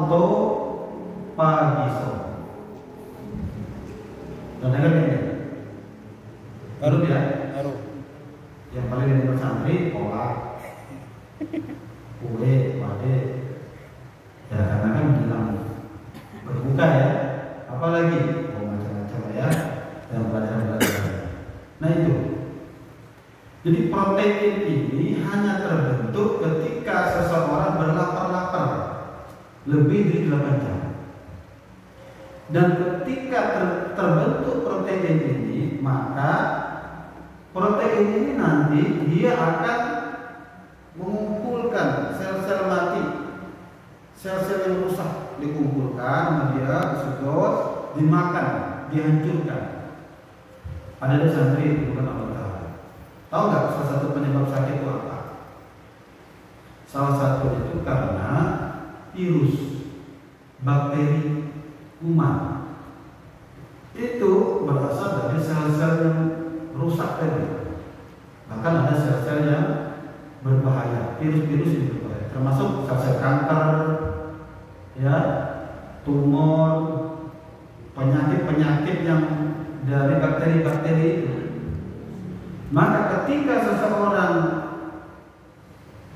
autophagiso. Dengar ini? Baru ya? Baru. Yang paling didengar santri kolak, kue, wade. Ya karena kan bilang berbuka ya. Apalagi macam-macam ya. Dan pelajaran-pelajaran. Nah itu. Jadi protein ini hanya terbentuk ketika seseorang berlapar-lapar lebih dari 8 jam. Dan ketika terbentuk protein ini, maka protein ini nanti dia akan mengumpulkan sel-sel mati, sel-sel yang rusak dikumpulkan, dia disedot, dimakan, dihancurkan. Ada santri bukan Allah Ta'ala. Tahu nggak salah satu penyebab sakit itu apa? Salah satu itu karena virus, bakteri, kuman. Itu berasal dari sel-sel yang rusak tadi. Bahkan ada sel-sel yang berbahaya, virus-virus yang berbahaya, termasuk sel-sel kanker, ya, tumor, penyakit-penyakit yang dari bakteri-bakteri itu. Maka ketika seseorang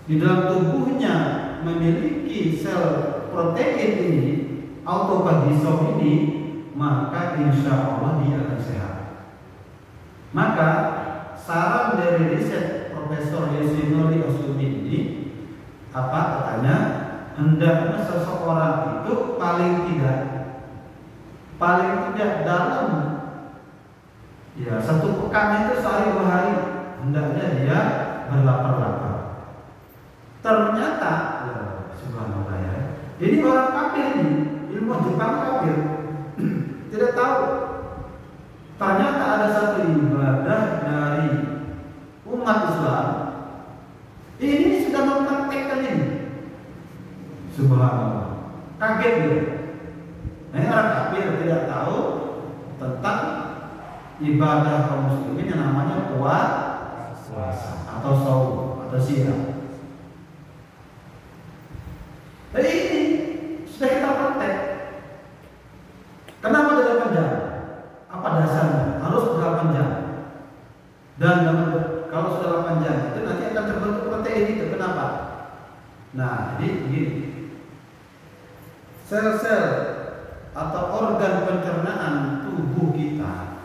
di dalam tubuhnya memiliki sel protein ini, autophagiso ini, maka insya Allah dia akan sehat. Maka saran dari riset Profesor Yoshimori Osumi ini apa katanya? Hendaknya seseorang itu paling tidak dalam ya 1 pekan itu sehari 2 hari hendaknya dia berlapar-lapar. Ternyata ya, subhanallah ya. Ini orang kafir ini, ilmu Jepang kafir. Tidak tahu. Ternyata ada satu ibadah dari umat Islam. Ini sudah mempraktekkan ini. Subhanallah. Kaget dia. Nah, orang kafir tidak tahu tentang ibadah kaum muslimin yang namanya puasa atau saum atau siam. Jadi ini sudah kita praktek. Kenapa 8 jam? Apa dasarnya? Harus 8 jam. Dan kalau sudah 8 jam itu nanti akan terbentuk protein itu. Kenapa? Nah, jadi begini. Sel-sel atau organ pencernaan tubuh kita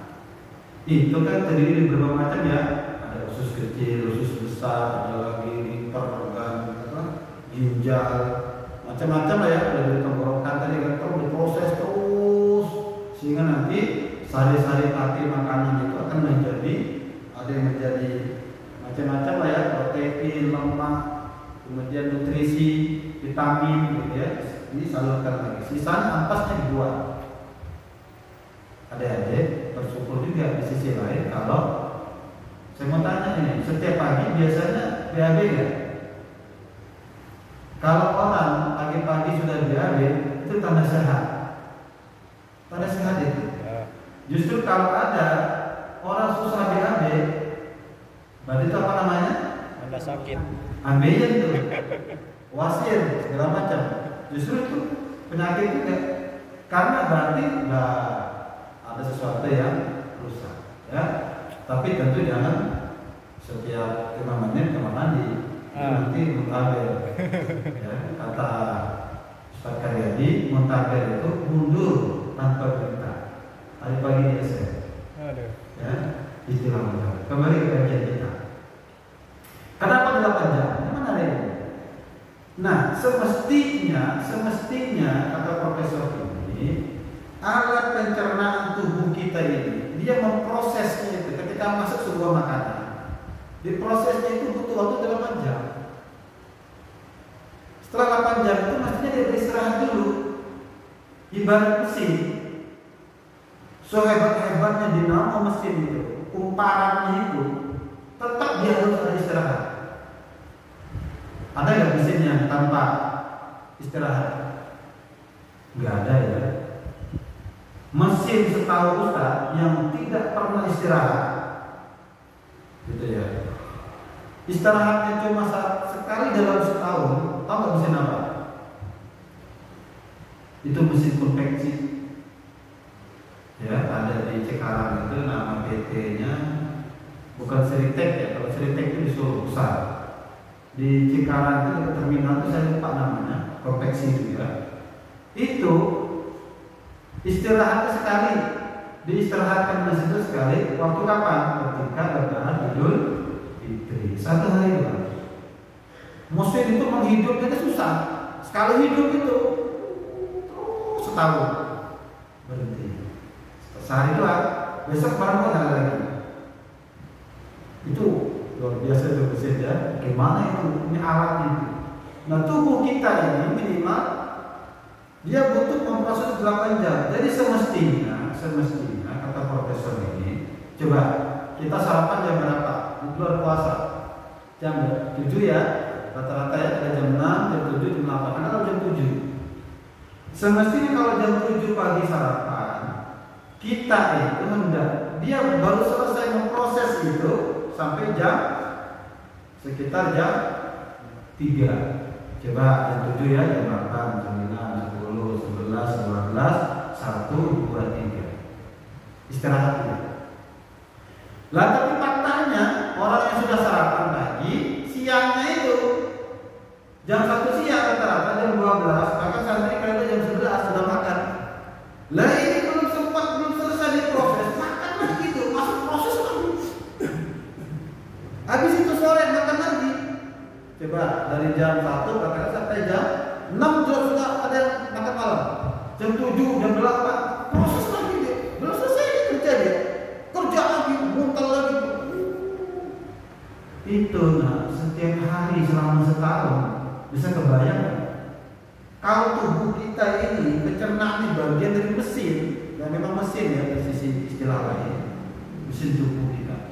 itu kan terdiri dari berbagai macam ya. Ada usus kecil, usus besar, ada lagi limfer, organ ginjal, macam-macam lah ya. Ada di tenggorokan tadi kan terus diproses terus sehingga nanti sari-sari hati makanan itu akan menjadi ada yang menjadi macam-macam lah ya, protein, lemak, kemudian nutrisi, vitamin gitu ya. Ini salurkan lagi. Sisanya ampasnya dibuang. Adik-adik bersyukur juga di sisi lain kalau saya mau tanya ini, setiap pagi biasanya BAB ya? Kalau orang pagi-pagi sudah BAB itu tanda sehat. Tanda sehat itu. Justru kalau ada orang susah BAB, berarti itu apa namanya? Tanda sakit. Ambeien tuh, wasir segala macam. Justru itu penyakit juga, karena berarti ada sesuatu yang rusak, ya. Tapi tentu jangan setiap 5 menit kamar mandi, nanti muntaber. Ya, kata Ustaz Karyadi, muntaber itu mundur tanpa perintah. Hari pagi dia ya, istilah muntaber. Kembali ke kajian kita. Kenapa 8 jam? Ini menarik. Nah, semestinya kata profesor ini, alat pencernaan tubuh kita ini, dia memprosesnya itu ketika masuk sebuah makanan. Diprosesnya itu butuh waktu 8 jam. Setelah 8 jam itu mestinya dia beristirahat dulu. Ibarat mesin. Sehebat-hebatnya dinamo mesin itu, kumparannya itu, tetap dia harus ada istirahat. Ada nggak mesin yang tanpa istirahat? Nggak ada ya. Mesin setahu Ustaz yang tidak pernah istirahat, gitu ya. Istirahatnya cuma sekali dalam setahun. Tahu nggak mesin apa? Itu mesin konveksi. Ya, ada di Cikarang itu nama PT-nya bukan Seritek ya, kalau Seritek itu di Solo besar. Di Cikarang itu dekat terminal itu saya lupa namanya, konveksi itu ya. Itu istirahat sekali, diistirahatkan di situ sekali. Waktu kapan? Ketika lebaran Idul Fitri, 1 hari doang. Mesin itu menghidupnya itu susah. Sekali hidup itu setahun berhenti. Sehari doang, besok barang pun ada lagi. Itu luar biasa itu mesin ya. Gimana itu? Ini alat itu. Nah tubuh kita ini minimal dia butuh memproses 8 jam. Jadi semestinya kata profesor ini, coba kita sarapan jam berapa? Di luar puasa jam 7 ya. Rata-rata ya ada jam 6, jam 7, jam 8, atau jam 7. Semestinya kalau jam 7 pagi sarapan, kita itu hendak dia baru selesai memproses itu sampai sekitar jam 3. Coba jam 7 ya, jam 8, jam 9, 10, 11, 12, 1, 2, 3. Istirahat ya. Lah tapi faktanya orang yang sudah sarapan pagi, siangnya itu jam 1 siang rata-rata jam 12, maka santri kalau jam 11 sudah makan. Lah ini belum selesai diproses, makan lagi itu, masuk proses lagi. Habis itu sore makan lagi. Coba dari jam 1 katakan sampai jam 6 sudah ada yang makan malam. Jam 7, jam 8 proses lagi dia. Belum selesai dia kerja dia. Kerja lagi, muntah lagi. Itu setiap hari selama setahun. Bisa kebayang kalau tubuh kita ini pencernaan bagian dari mesin, dan memang mesin ya dari sisi istilah lain, mesin tubuh kita.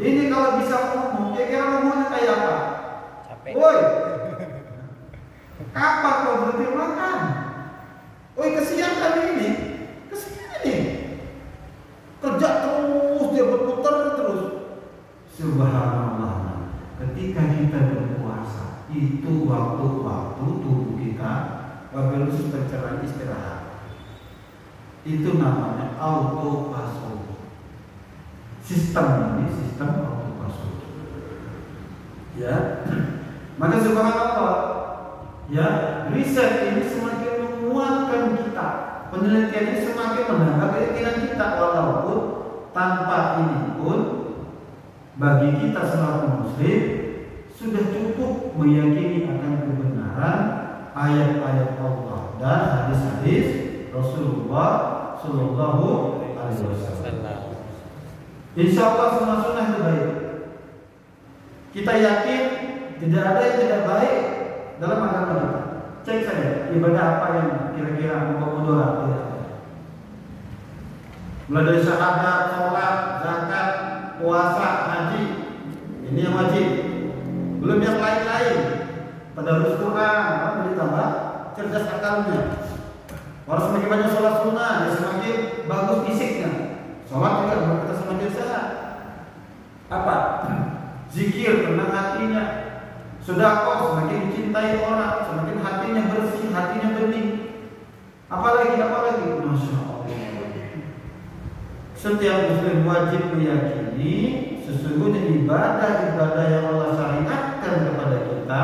Ini kalau bisa ngomong, kira-kira ngomongnya kayak apa? Capek. Woi, kapan kau berhenti makan? Woi, kesian kali ini, kesian ini. Kerja terus, dia berputar terus. Subhanallah. Ketika kita berpuasa, itu waktu-waktu tubuh kita berproses pencernaan istirahat. Itu namanya autofagi. Sistem ini sistem autofagi. Ya, maka subhanallah, ya riset ini semakin menguatkan kita, penelitian ini semakin menambah keyakinan kita, walaupun tanpa ini pun bagi kita selaku muslim sudah cukup meyakini akan kebenaran ayat-ayat Allah dan hadis-hadis Rasulullah Sallallahu Alaihi Wasallam. Insya Allah semua sunnah itu baik. Kita yakin tidak ada yang tidak baik dalam agama kita. Cek saja ibadah apa yang kira-kira mudarat tidak ada. Mulai dari syahadat, sholat, zakat, puasa, haji, ini yang wajib. Belum yang lain-lain. Tadarus Quran, apa ditambah cerdas akalnya. Orang semakin banyak sholat sunnah, dia semakin bagus fisiknya. Sholat juga membuat kita semakin sehat. Apa? Zikir tenang hatinya. Sedekah semakin dicintai orang, semakin hatinya bersih, hatinya bening. Apalagi? Masya Allah. Setiap muslim wajib meyakini sesungguhnya ibadah-ibadah yang Allah syariatkan kepada kita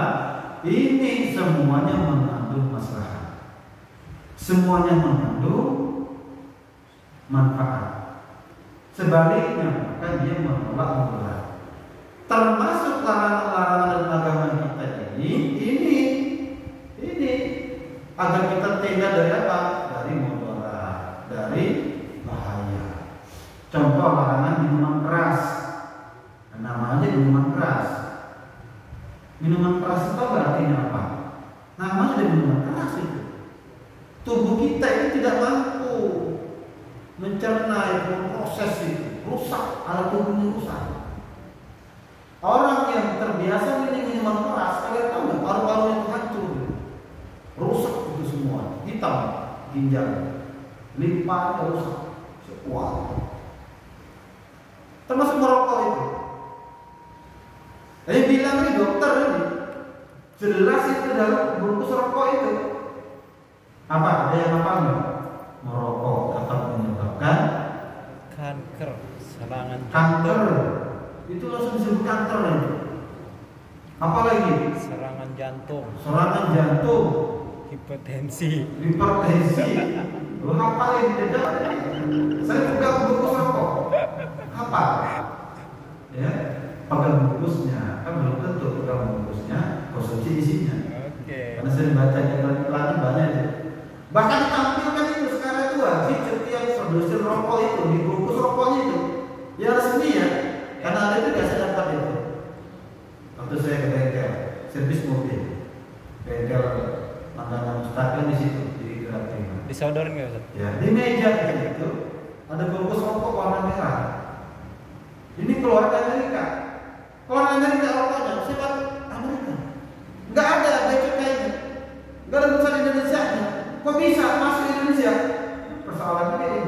ini semuanya mengandung maslahat, semuanya mengandung manfaat. Sebaliknya maka dia menolak mudarat. Termasuk larangan-larangan dalam agama kita ini agar kita terhindar dari apa? Dari mudarat, dari bahaya. Contoh larangan minuman keras. Namanya minuman keras. Minuman keras itu artinya apa? Namanya minuman keras itu. Tubuh kita ini tidak mampu mencerna, memproses itu, rusak, alat tubuhnya rusak. Orang yang terbiasa minum minuman keras, kalian tahu nggak? Paru-parunya itu hancur, rusak itu semua, hitam, ginjal, limpahnya rusak, sekuat. Termasuk merokok itu. Saya bilang ini dokter ini jelas itu dalam bungkus rokok itu Apa? Ada yang apa nggak? Merokok dapat menyebabkan Kanker, serangan kanker. jantung, Itu langsung disebut kanker itu. Apalagi? serangan jantung, Serangan jantung, hipertensi. hipertensi. Lu hafalin tidak? Saya pegang bungkus rokok. Hafal. Ya, pegang bungkusnya. Kan belum tentu pegang bungkusnya konsumsi isinya. Oke. Karena sering baca iklan banyak itu. Bahkan ditampilkan itu sekarang itu wajib setiap produsen rokok itu di bungkus rokoknya itu. Ya resmi ya. Karena ada itu biasa dapat itu. Waktu saya ke bengkel, servis mobil, bengkel langganan Mustaqil di situ di Gerak Timur. Disodorin nggak Ustaz? Ya, di meja itu ada bungkus rokok warna merah. Ini keluarga Amerika. Keluarga Amerika rokoknya, siapa? Amerika. Enggak ada baju kayaknya. Enggak ada tulisan Indonesia. Kok bisa masuk Indonesia? Persoalannya ini.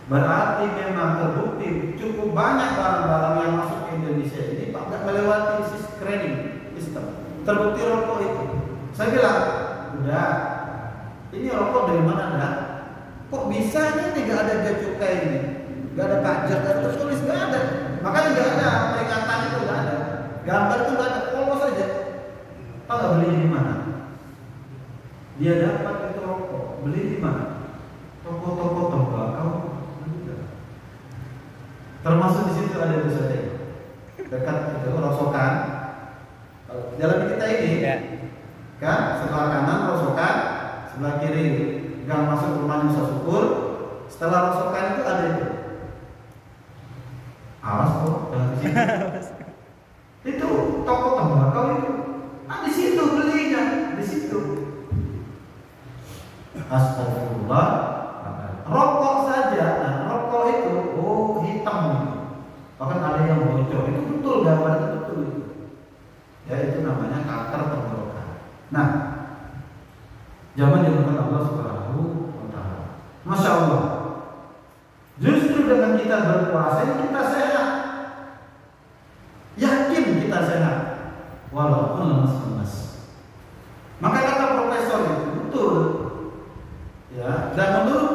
Berarti memang terbukti cukup banyak barang-barang yang masuk ke Indonesia ini Pak nggak melewati screening sistem. Terbukti rokok itu. Saya bilang, udah. Ini rokok dari mana dah? Kok bisa ini nggak ada bea cukai ini? Nggak ada pajak, nggak ada tertulis, nggak ada. Makanya nggak ada peringatan itu nggak ada. Gambar itu nggak ada, polos saja. Tahu nggak belinya di mana? Dia dapat itu rokok, beli di mana? Toko-toko tembakau. Termasuk di situ ada itu saja. Dekat itu rosokan. Jalan kita ini, Ya. kan? Sebelah kanan rosokan, sebelah kiri gang masuk rumah Nusa Syukur. Setelah rosokan itu ada itu. Awas kok, jangan di situ. Itu toko tembakau itu. Ah di situ belinya, di situ. Astagfirullah. Rokok saja, nah rokok itu, oh hitam itu. Bahkan ada yang bocor, itu betul gambar itu betul. Ya itu namanya kanker tenggorokan. Nah, zaman dilakukan Allah Subhanahu wa Ta'ala. Masya Allah. Justru dengan kita berpuasa ini kita sehat. Yakin kita sehat, walaupun lemas-lemas. Maka kata profesor itu betul. Ya, dan menurut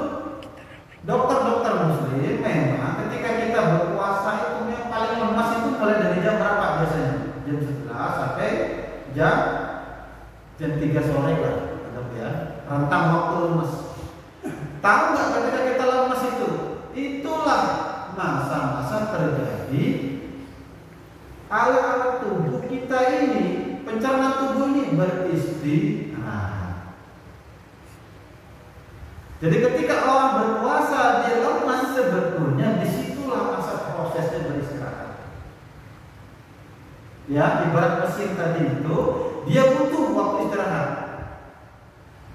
dokter-dokter muslim memang ketika kita berpuasa itu yang paling lemas itu mulai dari jam berapa biasanya? Jam 11 sampai jam 3 sore lah, ya. Rentang waktu lemas. Tahu nggak ketika kita lemas itu? Itulah masa-masa terjadi alat tubuh kita ini, pencernaan tubuh ini beristirahat. Jadi ketika orang berpuasa dia lemas, sebetulnya disitulah masa prosesnya beristirahat. Ya, ibarat mesin tadi itu dia butuh waktu istirahat.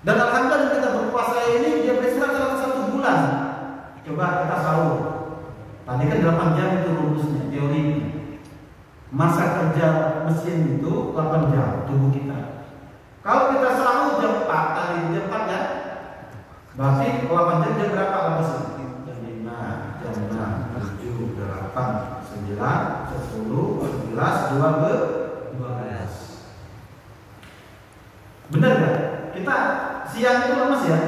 Dan alhamdulillah kita berpuasa ini dia beristirahat selama 1 bulan. Coba kita sahur. Tadi kan 8 jam itu rumusnya, teorinya. Masa kerja mesin itu 8 jam tubuh kita. Kalau kita sahur jam 4 kali jam 4 ya. Berarti 8 jam berapa lepas? Jam 5, jam 6, 7, 8, 9, 10, 11, 12. Benar nggak? Kita siang itu lemas ya?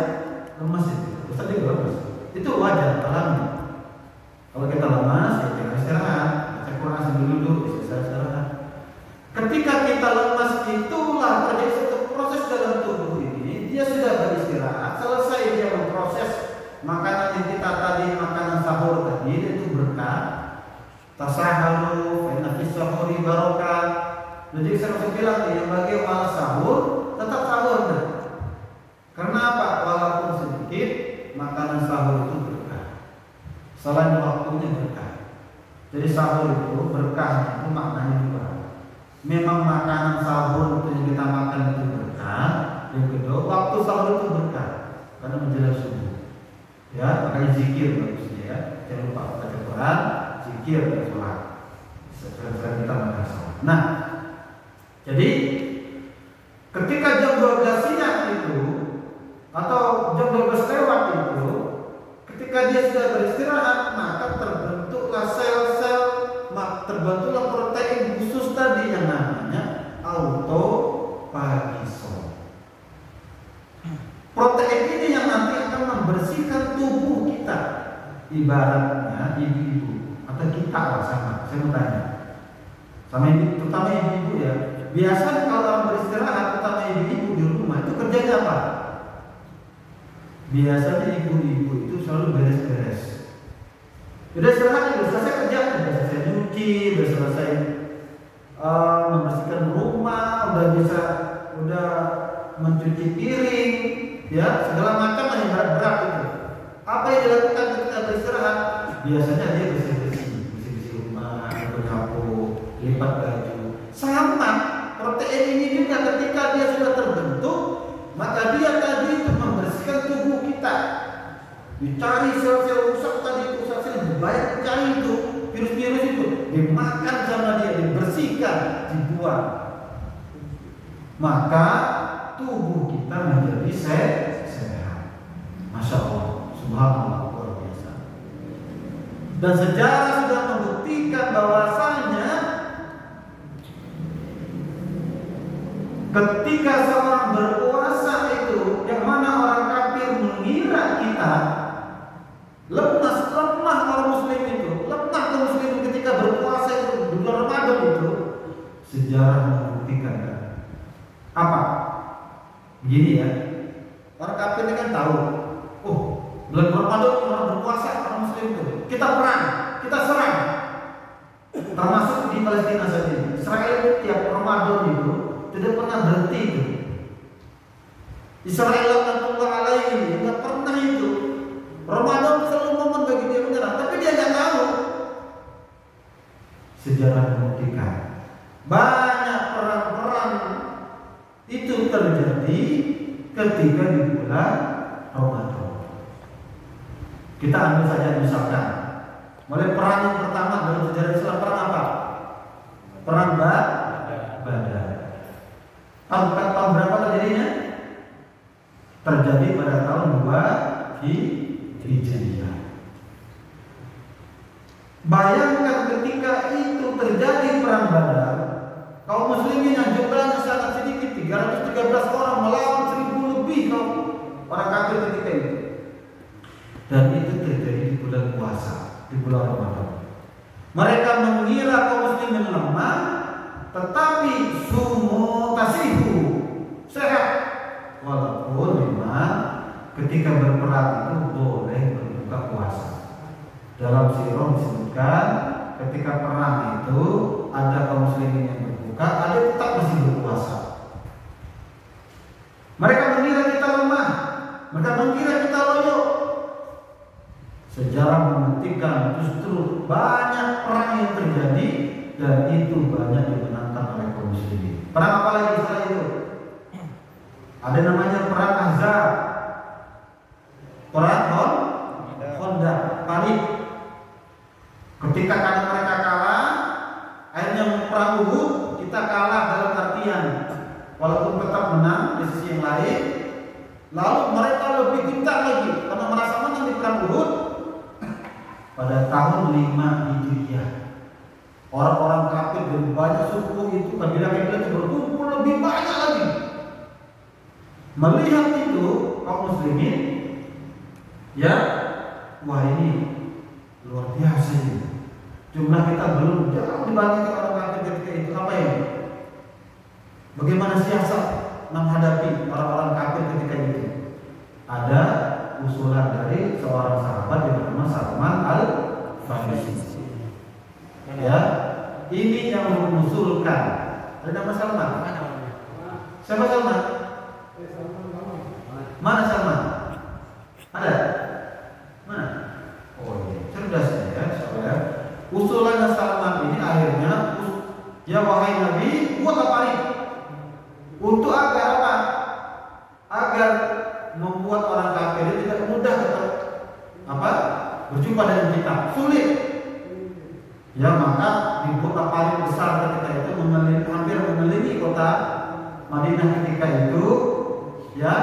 Lemas itu. Ustaz juga lemas. Itu wajar, alami. Kalau kita lemas, ya kita istirahat. Baca Quran sambil duduk, istirahat. Ketika kita lemas, itulah terjadi satu proses dalam tubuh ini. Dia sudah beristirahat, selesai dia memproses makanan yang kita tadi, makanan sahur tadi, itu berkah. Tasahalu, inna fis sahuri barokah. Jadi saya harus bilang yang bagi malas sahur, tetap sahur. Karena apa? Walaupun sedikit, makanan sahur itu berkah. Selain waktunya berkah. Jadi sahur itu berkah, itu maknanya juga. Memang makanan sahur itu yang kita makan itu berkah. Yang kedua, waktu sahur itu berkah karena menjelang subuh. Ya, makanya zikir bagusnya ya. Jangan lupa baca Quran, zikir dan sholat. Sering kita makan sahur. Nah, jadi ketika jam 12 siang itu atau jam 12 lewat itu, ketika dia sudah beristirahat, maka terbentuklah sel-sel, terbentuklah protein khusus tadi yang namanya autophagisome. Protein ini yang nanti akan membersihkan tubuh kita. Ibaratnya ibu-ibu atau kita lah sama. Saya mau tanya sama ibu, terutama ibu-ibu ya. Biasanya kalau orang beristirahat, terutama ibu-ibu di rumah itu kerjanya apa? Biasanya ibu-ibu itu selalu beres-beres. Udah istirahat, udah selesai kerjaan, udah selesai nyuci, udah selesai membersihkan rumah, udah mencuci piring, ya segala macam yang berat-berat itu. Apa yang dilakukan ketika beristirahat? Biasanya dia bersih-bersih rumah, menyapu, lipat baju. Sama protein ini juga ketika dia sudah terbentuk, maka dia tadi itu membersihkan tubuh kita. Dicari sel-sel rusak tadi, sel-sel yang baik dicari itu, virus-virus itu dimakan sama dia, dibersihkan, dibuang. Maka tubuh kita menjadi sehat. Masya Allah, subhanallah, luar biasa. Dan sejarah sudah membuktikan bahwasanya ketika seorang berpuasa itu, yang mana orang kafir mengira kita lemah orang muslim itu, lemah kaum muslim ketika berpuasa itu di bulan Ramadan itu, sejarah membuktikan apa? Begini ya, orang kafir ini kan tahu, oh bulan Ramadan orang berpuasa, orang muslim itu, kita perang, kita serang, termasuk di Palestina saja. Israel tiap Ramadan itu tidak pernah berhenti itu. Israel Allah alaihi tidak pernah itu. Ramadan selalu momen bagi dia menyerang, tapi dia tidak tahu. Sejarah membuktikan banyak perang-perang itu terjadi ketika di bulan Ramadan. Kita ambil saja misalkan, mulai perang yang pertama dalam sejarah Islam, perang apa? Perang Badar. Tahun berapa terjadinya? Terjadi pada tahun 2 Hijriah. Bayangkan ketika itu terjadi perang Badar, kaum muslimin yang jumlahnya sangat sedikit, 313 orang melawan 1000 lebih kaum orang kafir ketika itu. Dan itu terjadi di bulan puasa, di bulan Ramadan. Mereka mengira kaum muslimin lemah, tetapi sumu tasihu, sehat. Walaupun memang ketika berperang itu boleh berbuka puasa. Dalam sirah disebutkan ketika perang itu ada kaum muslimin yang berbuka, ada tetap masih berpuasa. Mereka mengira kita lemah, mereka mengira kita loyo. Sejarah membuktikan justru banyak perang yang terjadi dan itu banyak dimenangkan oleh kaum muslimin. Perang apa lagi setelah itu? Ada namanya perang Ahzab, perang Khandaq, Parit. Ketika mereka kalah, akhirnya perang Uhud, kita kalah dalam artian walaupun tetap menang di sisi yang lain. Lalu mereka lebih gentar lagi karena merasa menang di perang Uhud pada tahun 5 Hijriah. Orang-orang kafir dari banyak suku itu, kabilah-kabilah itu berkumpul lebih banyak lagi. Melihat itu kaum muslimin, ya, wah ini luar biasa ini. Jumlah kita belum jauh dibandingkan orang kafir ketika itu. Apa ini? Bagaimana siasat menghadapi orang-orang kafir ketika itu? Ada usulan dari seorang sahabat yang bernama Salman Al-Farisi. Ya, ini yang mengusulkan. Ada nama Salman? Siapa Salman? Mana Salman? Ada? Mana? Oh iya, cerdas ya, saudara. Usulan Salman ini akhirnya, ya wahai Nabi, buat apa ini? Untuk agar apa? Agar membuat orang kafir itu tidak mudah berjumpa dengan kita, sulit. Ya maka dibuat kapal besar ketika itu hampir mengelilingi kota Madinah ketika itu, ya,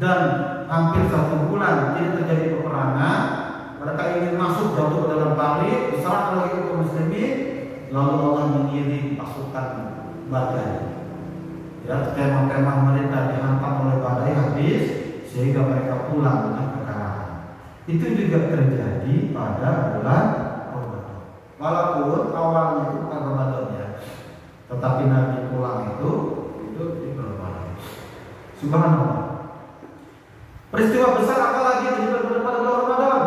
dan hampir 1 bulan tidak terjadi peperangan. Mereka ingin masuk jatuh ke dalam parit, diserang oleh kaum muslimin, lalu Allah mengirim pasukan badai. Ya, kemah-kemah mereka dihantam oleh badai habis, sehingga mereka pulang dengan kekalahan. Itu juga terjadi pada bulan Ramadan. Walaupun awalnya itu bukan Ramadan ya, tetapi Nabi pulang itu di bulan Ramadan. Subhanallah. Peristiwa besar apa lagi terjadi pada bulan Ramadan?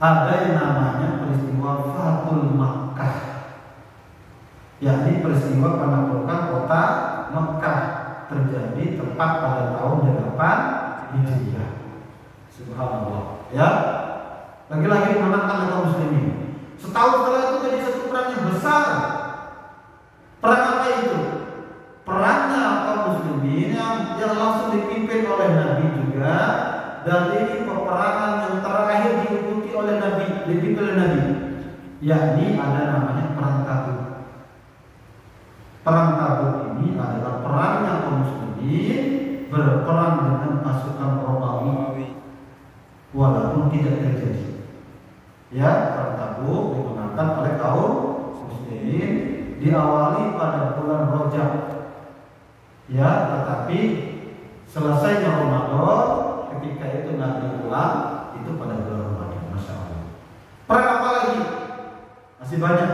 Ada yang namanya peristiwa Fathul Makkah, yakni peristiwa penaklukan kota Mekah, terjadi tepat pada tahun 8 Hijriah. Subhanallah. Ya, lagi-lagi dimenangkan oleh kaum muslimin. Setahun setelah itu jadi satu perang yang besar. Perang apa itu? Perangnya kaum muslimin yang langsung dipimpin oleh Nabi juga, dan ini peperangan yang terakhir diikuti oleh Nabi, dipimpin oleh Nabi, yakni ada namanya perang Tabuk. Perang Tabuk ini adalah perangnya kaum muslimin berperang dengan pasukan Romawi, walaupun tidak terjadi. Ya, perang Tabuk dimenangkan oleh kaum muslimin, diawali pada bulan Rajab. Ya, tetapi selesainya Ramadan, ketika itu Nabi pulang itu pada bulan Ramadan. Masya Allah. Perang apa lagi? Masih banyak.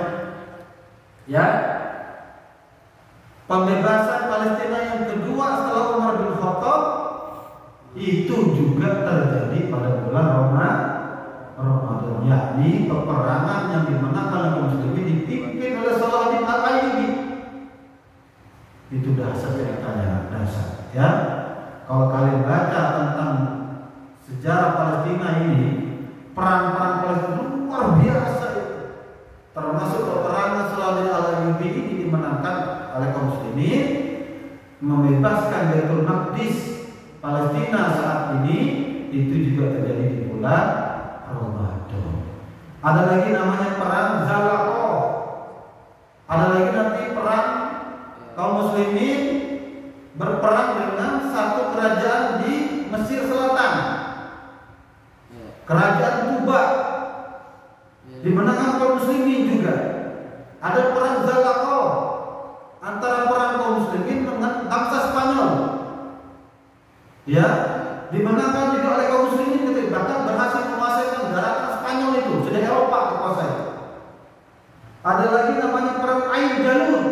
Ya, pembebasan Palestina yang kedua setelah Umar bin Khattab itu juga terjadi pada bulan Ramadan, yakni peperangan yang dimenangkan oleh kaum muslimin dipimpin oleh Salahuddin Al-Ayyubi. Itu dasar ceritanya, dasar. Ya, kalau kalian baca tentang sejarah Palestina ini, perang-perang Palestina luar biasa itu. Termasuk peperangan Salahuddin Al-Ayyubi ini dimenangkan oleh kaum muslimin, membebaskan Baitul Maqdis Palestina saat ini, itu juga terjadi di bulan Ramadan. Ada lagi namanya perang Zalakoh. Ada lagi nanti perang kaum muslimin berperang dengan satu kerajaan di Mesir Selatan, kerajaan Tuba, dimenangkan kaum muslimin juga. Ada perang Zalakoh antara perang kaum muslimin dengan bangsa Spanyol. Ya, dimenangkan juga oleh kaum muslimin, bahkan berhasil menguasai daratan Spanyol itu, sudah Eropa kuasai. Ada lagi namanya perang Ain Jalut.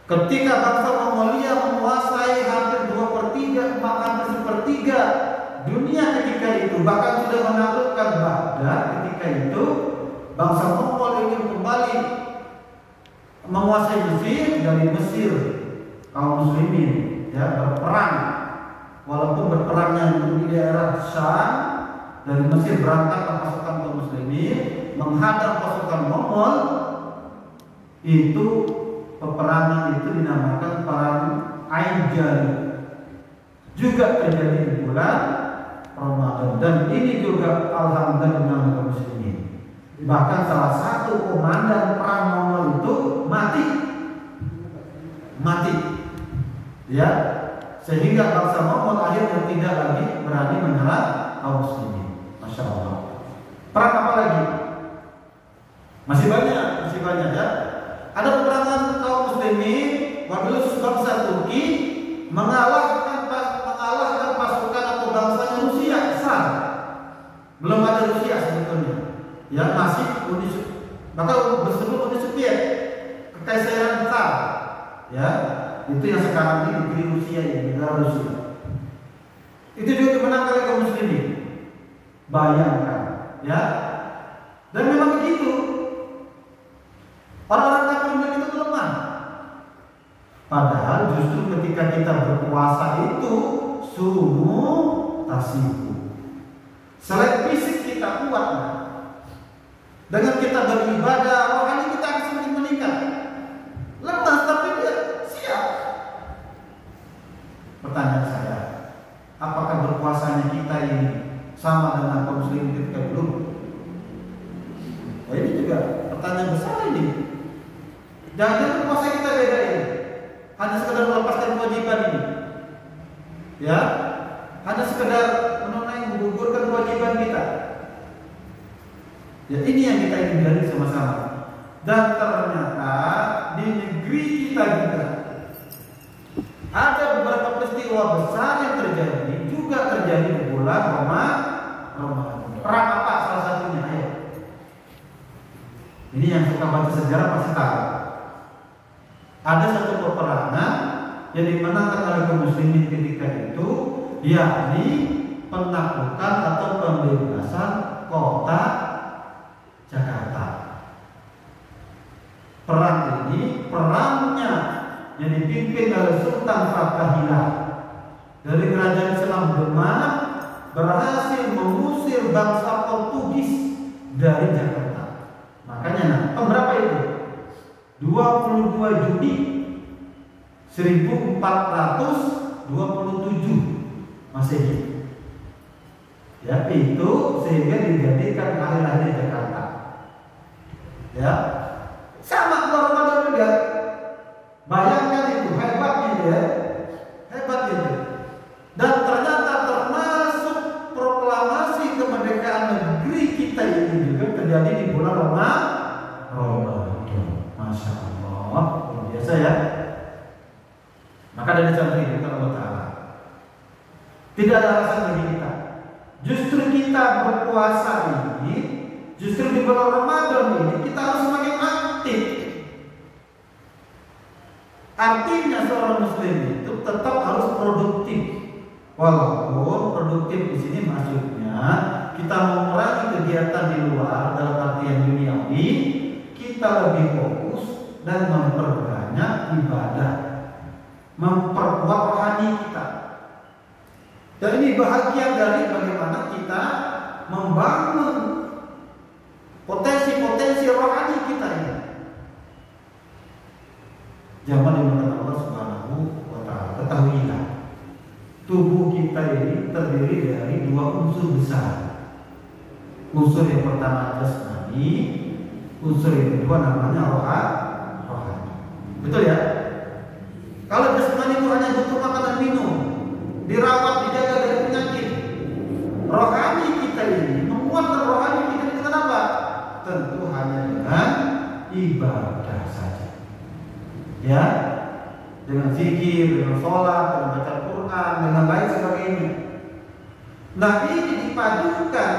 Ketika bangsa Mongolia menguasai hampir 2/3, hampir 1/3 dunia ketika itu, bahkan sudah menaklukkan Baghdad ketika itu, bangsa Mongol ingin kembali menguasai Mesir. Dari Mesir kaum muslimin ya berperang, walaupun berperangnya di daerah Syam, dari Mesir berangkat pasukan kaum muslimin menghadang pasukan Mongol. Itu peperangan itu dinamakan perang Ain Jalut, juga terjadi di bulan Ramadan, dan ini juga alhamdulillah dengan kaum muslimin. Bahkan salah satu komandan perang Mongol itu mati, ya, sehingga bangsa Mongol akhirnya tidak lagi berani menyerang kaum muslimin. Masya Allah. Perang apa lagi? Masih banyak ya. Ada peperangan kaum muslimin wabil bangsa Turki mengalahkan pasukan atau bangsanya Rusia. Tsar. Belum ada Rusia sebetulnya. Ya, masih bahkan sebelum Uni Soviet, kekaisaran Tsar. Ya, itu yang sekarang ini negeri Rusia, negara Rusia. Itu juga dimenangkan oleh kaum muslimin. Bayangkan, ya. Dan memang begitu. Orang-orang kafir itu lemah. Padahal justru ketika kita berpuasa itu sungguh tasiku. Selain fisik kita kuat, dengan kita beribadah, rohani kita akan semakin meningkat. Lemas tapi dia siap. Pertanyaan saya, apakah berpuasanya kita ini sama dengan kaum muslimin ketika dulu? Nah, ini juga pertanyaan besar ini. Jangan puasa kita beda ini, hanya sekedar melepaskan kewajiban ini, ya, hanya sekedar menggugurkan kewajiban kita. Ya, ini yang kita ingin gali sama-sama. Dan ternyata di negeri kita juga ada beberapa peristiwa besar yang terjadi juga terjadi di bulan Ramadan. Perang apa salah satunya? Ayo. Ini yang suka baca sejarah pasti tahu. Ada satu peperangan yang dimenangkan oleh kaum muslimin ketika itu, yakni penaklukan atau pembebasan kota Jakarta. Perang ini perangnya yang dipimpin oleh Sultan Fathahillah dari kerajaan Islam Demak berhasil mengusir bangsa Portugis dari Jakarta. Makanya tahun berapa itu? 22 Juni 1427 Masehi. Ya, itu sehingga dijadikan hari-hari Jakarta. Ya, sama keluar Ramadan juga. Bayangkan itu hebatnya ya, hebat itu. Dan ternyata termasuk proklamasi kemerdekaan negeri kita ini juga terjadi di bulan Ramadan. Masya Allah, luar biasa ya. Maka dari santri kita Allah Taala tidak ada alasan bagi kita. Justru kita berpuasa ini, justru di bulan Ramadan ini kita harus semakin aktif. Artinya seorang muslim itu tetap harus produktif. Walaupun produktif di sini maksudnya kita mengurangi kegiatan di luar dalam artian duniawi, kita lebih fokus dan memperbanyak ibadah, memperkuat rohani kita. Dan ini bahagian dari bagaimana kita membangun potensi-potensi rohani kita ini. Zaman dimana Allah Subhanahu wa Ta'ala, ketahuilah tubuh kita ini terdiri dari dua unsur besar. Unsur yang pertama jasmani, unsur yang kedua namanya rohani. Betul ya? Kalau jasmani itu hanya butuh makan dan minum, dirawat, dijaga dari penyakit. Rohani kita ini, menguatkan rohani kita ini dengan apa? Tentu hanya dengan ibadah saja. Ya, dengan zikir, dengan sholat, dengan baca Quran, dengan lain sebagainya. Nah, ini dipadukan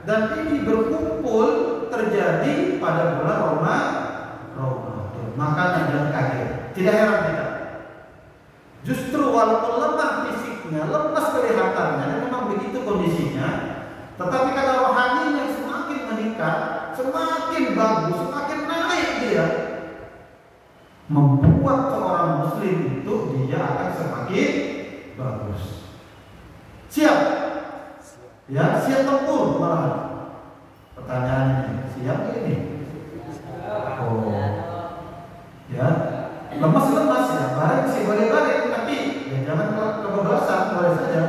dan ini berkumpul terjadi pada bulan Ramadan. Makanya jangan kaget. Tidak heran kita. Justru walaupun lemah fisiknya, lemas kelihatannya, dan memang begitu kondisinya, tetapi karena rohaninya semakin meningkat, semakin bagus, semakin naik dia, membuat seorang muslim itu dia akan semakin bagus. Siap? Ya, siap tempur malah. Pertanyaannya, siap ini? Oh, ya, lemas ya, barang sih boleh, tapi ya jangan kebablasan, boleh saja.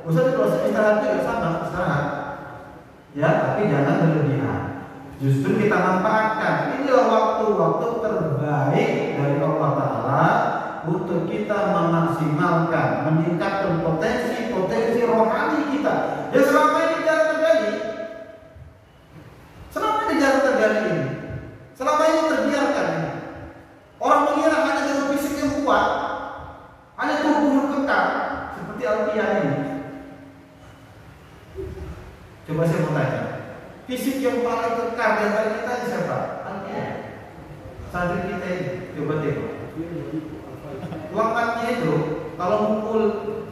Usah dikasih istirahat juga sama, istirahat. Ya, tapi jangan berlebihan. Justru kita manfaatkan inilah waktu-waktu terbaik dari Allah Ta'ala untuk kita memaksimalkan, meningkatkan potensi rohani kita. Ya selama ini jarang terjadi. Selama ini terbiarkan. Orang mengira hanya dengan fisik yang kuat, hanya tubuh yang kekal, seperti Alfian ini. Coba saya mau tanya, fisik yang paling kekal di antara kita ini siapa? Alfian. Santri kita ini, coba tengok. Waktunya itu, kalau mukul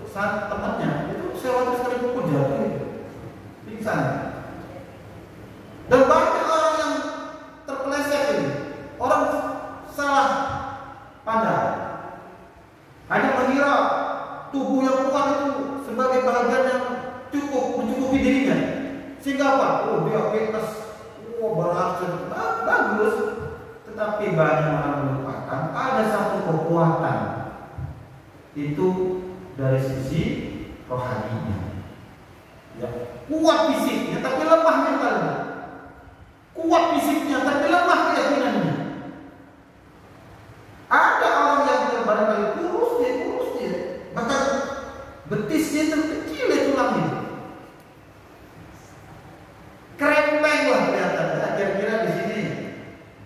saat temannya, itu saya sekali pukul jatuh itu, pingsan. Dan banyak orang yang terpeleset ini, orang salah pandang, hanya mengira tubuh yang kuat itu sebagai bagian yang cukup mencukupi dirinya, sehingga apa? Oh dia fitness, berhasil, bagus. Tetapi banyak orang melupakan ada satu kekuatan itu dari sisi rohaninya. Ya, kuat fisiknya tapi lemah mentalnya. Kuat fisiknya tapi lemah keyakinannya. Ada orang yang barangkali kurus dia, bahkan betisnya itu kecil tulangnya. Krempeng lah kelihatannya. Kira-kira di sini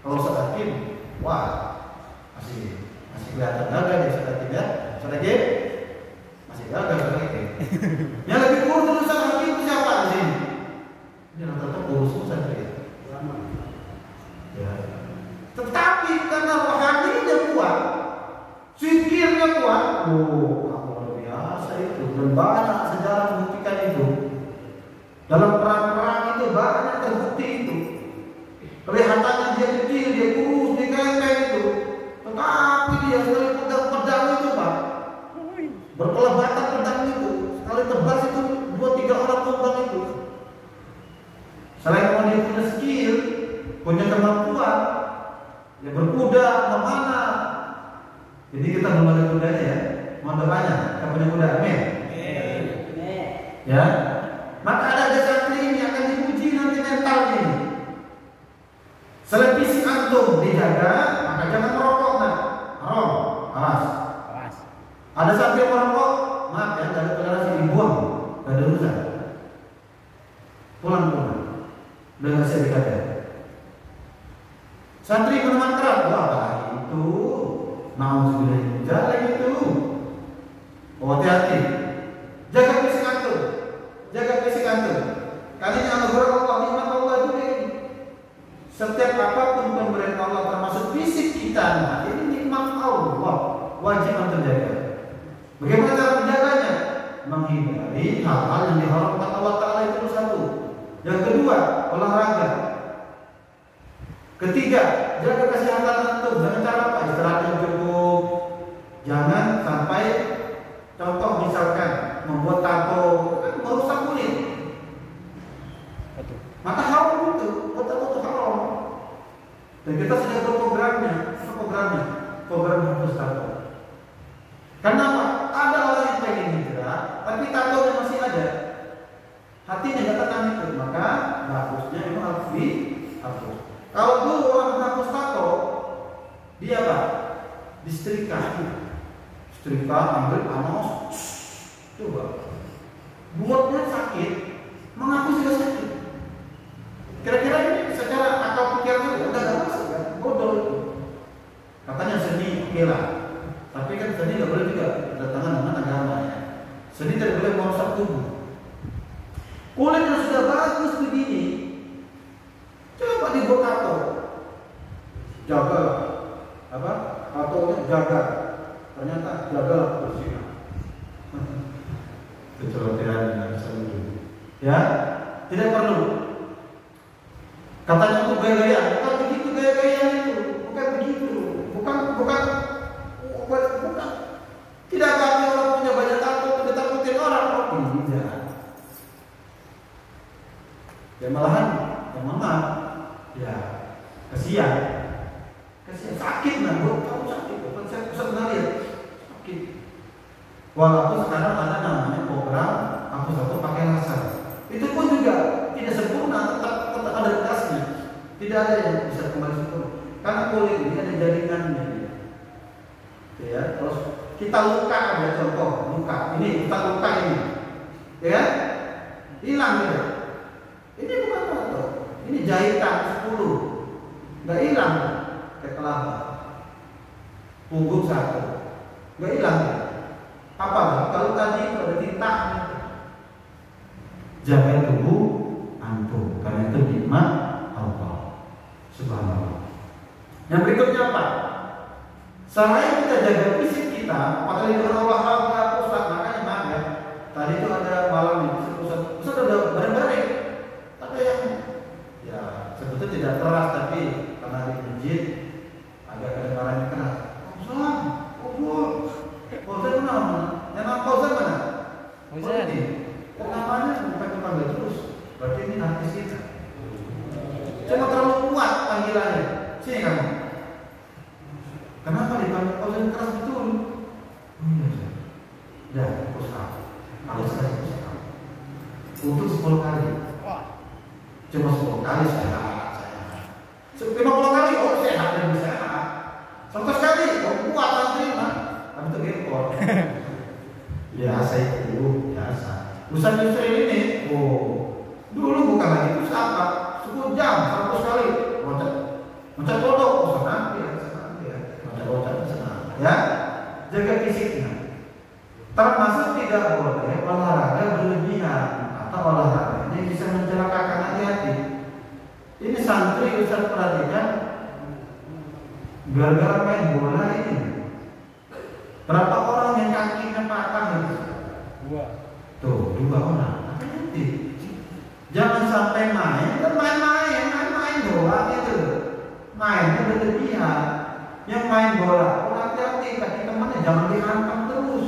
kalau Sodakim, wah masih kelihatan gagah ya Sodakim ya. Sodakim masih Yang lebih kurus urusan hati itu siapa di sini? Ini rata-rata kurus saja ya. Ya. Tetapi karena rohaninya kuat, fikirnya kuat, luar biasa itu. Dan banyak sejarah membuktikan itu. Dalam perang-perang itu banyak terbukti itu. Kelihatannya dia kecil, dia kurus, dia ganteng itu. Tetapi dia sekali pegang pedang itu Pak, berkelebatan pedang itu, sekali tebas itu 2-3 orang tumbang itu. Selain dia punya skill, punya kemampuan, ya berkuda, memanah. Jadi kita belum ada kudanya ya, mohon doanya, kita punya kuda, amin. Ya, maka ada santri ini akan diuji nanti mentalnya ini. Selain fisik antum dijaga, maka jangan merokok, nah, haram, awas. Ada santri merokok, maaf ya, dari toleransi dibuang, gak ada urusan. Pulang. Udah nggak bisa dikata. Santri minuman keras, wah itu, nauzubillah jalan itu. Oh hati-hati, jaga fisik antum, Kalinya anugerah Allah, nikmat Allah itu ini. Setiap apapun pemberian Allah termasuk fisik kita, nah ini nikmat Allah, wajib antum jaga. Bagaimana cara menjaganya? Menghindari hal-hal yang diharamkan Allah Ta'ala itu satu. Yang kedua, olahraga. Ketiga, jaga kesehatan antum. Dengan cara apa? Istirahat yang cukup. Jangan sampai, contoh misalkan membuat tato, kan merusak kulit. Maka haram itu, buat tato itu haram. Dan kita sudah berprogramnya, program hapus tato. Kenapa? Ada orang yang pengen hijrah, tapi tatonya masih ada. Hatinya nggak tenang itu, maka bagusnya itu harus dihapus. Kalau dulu orang menghapus tato, dia apa? Disetrika, ambil panos, coba. Buatnya sakit, menghapus juga sakit. Kira-kira ini secara akal pikirannya udah nggak masuk kan? Bodoh itu. Katanya seni gila, tapi kan seni nggak boleh juga bertentangan dengan agama ya. Seni tidak boleh merusak tubuh. Kulit yang sudah bagus begini, coba dibuat tato, jaga apa? Tatonya jaga, ternyata jaga bersihnya. Kecerobohan yang bisa muncul. Ya, tidak perlu. Katanya untuk gaya-gaya, bukan begitu gaya-gaya itu, bukan begitu, bukan. Tidak berarti orang punya banyak tato, tidak takutin orang, tidak. Ya malahan, ya kasihan sakit nah, kamu sakit, bukan saya pusat ngalir, sakit. Walaupun sekarang ada namanya program hapus tato pakai laser, itu pun juga tidak sempurna, tetap ada bekasnya, tidak ada yang bisa kembali sempurna, karena kulit ini ada jaringannya. Ya, terus kita luka ada contoh luka, ini kita luka ini, ya hilang ya. Ini bukan tato, ini jahitan 10, nggak hilang kayak kelapa, punggung 1, nggak hilang. Apa? Kalau tadi ada tinta, jaga tubuh antum, karena itu nikmat Allah Subhanallah. Yang berikutnya apa? Selain kita jaga fisik kita, apalagi dengan olahraga, pusat, makanya maaf ya. Tadi itu ada malam ini, pusat udah bareng-bareng. Ada yang ya sebetulnya tidak keras, tapi karena di masjid agak kedengarannya keras. Fauzan mana? Yang nama Fauzan mana? Fauzan. Namanya bukan dipanggil terus. Berarti ini artis kita. Cuma terlalu kuat panggilannya. Sini kamu. Kenapa dipanggil Fauzan keras betul? Ya, pusat. Harus kasih pusat. Untuk 10 kali. Cuma 10 kali sehat. 50 kali, oh sehat dan sehat. 100 kali, oh kuat nanti mah. Tapi itu gempor. Biasa itu, biasa. Ustaz Yusri ini, dulu bukan lagi itu apa? 10 jam, 100 kali. Loncat bodoh, senang ya. Loncat senang. Ya, jaga fisiknya. Termasuk di tidak boleh olahraga berlebihan atau olahraga yang bisa mencelakakan hati-hati. Ini santri Ustaz perhatikan, gara-gara main bola ini berapa orang yang kakinya patah itu? Tuh, 2 orang. Hati-hati. Jangan sampai main bola itu. Mainnya berlebihan. Yang main bola, hati-hati kaki temannya jangan dihantam terus.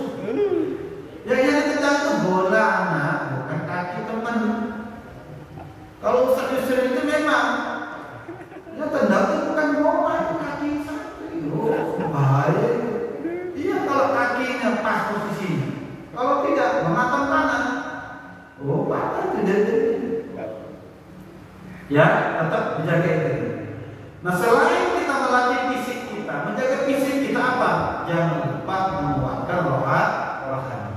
Yang ditendang itu bola anak, bukan kaki teman. Kalau Ustaz Yusri itu memang ya tendang itu bukan bola, itu kaki santri. Oh, bahaya. Iya, kalau kakinya pas posisinya. Kalau tidak, menghantam tanah. Oh, patah itu. Ya, tetap dijaga itu. Nah, selain kita melatih fisik kita, menjaga fisik kita apa? Jangan lupa menguatkan rohani.